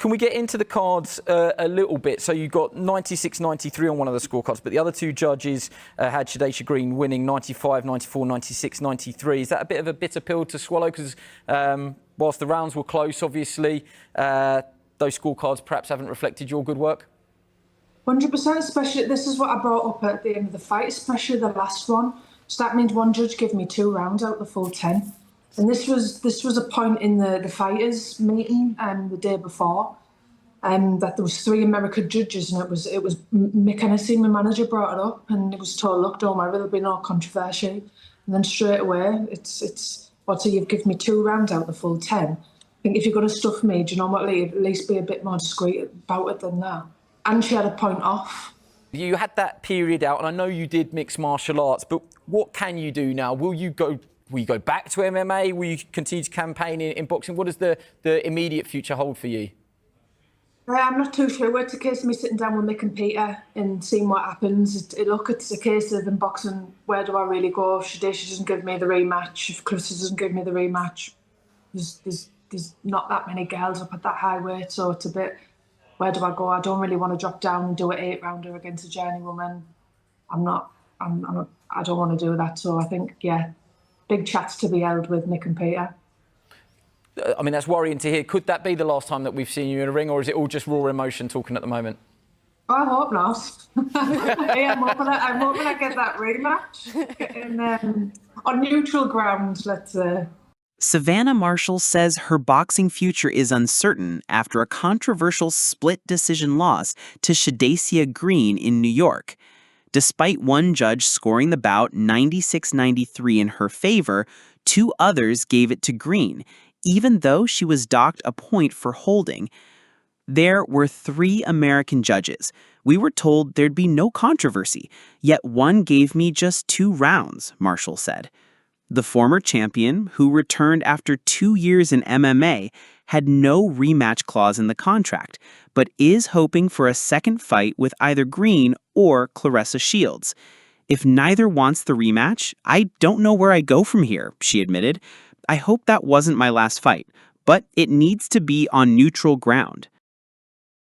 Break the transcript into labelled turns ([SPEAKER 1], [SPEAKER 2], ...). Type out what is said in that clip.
[SPEAKER 1] Can we get into the cards a little bit? So you got 96-93 on one of the scorecards, but the other two judges had Shadasia Green winning 95, 94, 96, 93. Is that a bit of a bitter pill to swallow? Because whilst the rounds were close, obviously, those scorecards perhaps haven't reflected your good work?
[SPEAKER 2] 100%, especially, this is what I brought up at the end of the fight, especially the last one. So that means one judge gave me 2 rounds out of the full 10. And this was a point in the fighters meeting the day before, that there was 3 American judges, and it was Mick Hennessy, my manager, brought it up, and it was told, look, don't worry, there'll be no controversy. And then straight away, it's what, so you've given me 2 rounds out of the full 10. I think if you're going to stuff me, do you know what, at least be a bit more discreet about it than that. And she had a point off.
[SPEAKER 1] You had that period out, and I know you did mixed martial arts, but what can you do now? Will you go back to MMA? Will you continue to campaign in boxing? What does the immediate future hold for you?
[SPEAKER 2] I'm not too sure. It's a case of me sitting down with Mick and Peter and seeing what happens. It's a case of in boxing, where do I really go? If Shadasia doesn't give me the rematch, if Claressa doesn't give me the rematch, there's not that many girls up at that high weight, so it's a bit, where do I go? I don't really want to drop down and do an 8-rounder against a journeywoman. I don't want to do that. So I think, yeah, big chats to be held with Mick and Peter.
[SPEAKER 1] I mean, that's worrying to hear. Could that be the last time that we've seen you in a ring, or is it all just raw emotion talking at the moment?
[SPEAKER 2] I hope not. Yeah, I'm hoping I get that rematch. And on neutral ground, let's say.
[SPEAKER 3] Savannah Marshall says her boxing future is uncertain after a controversial split decision loss to Shadasia Green in New York. Despite one judge scoring the bout 96-93 in her favor, 2 others gave it to Green, even though she was docked a point for holding. There were 3 American judges. We were told there'd be no controversy, yet one gave me just 2 rounds, Marshall said. The former champion, who returned after 2 years in MMA, had no rematch clause in the contract, but is hoping for a second fight with either Green or Claressa Shields. If neither wants the rematch, I don't know where I go from here, she admitted. I hope that wasn't my last fight, but it needs to be on neutral ground.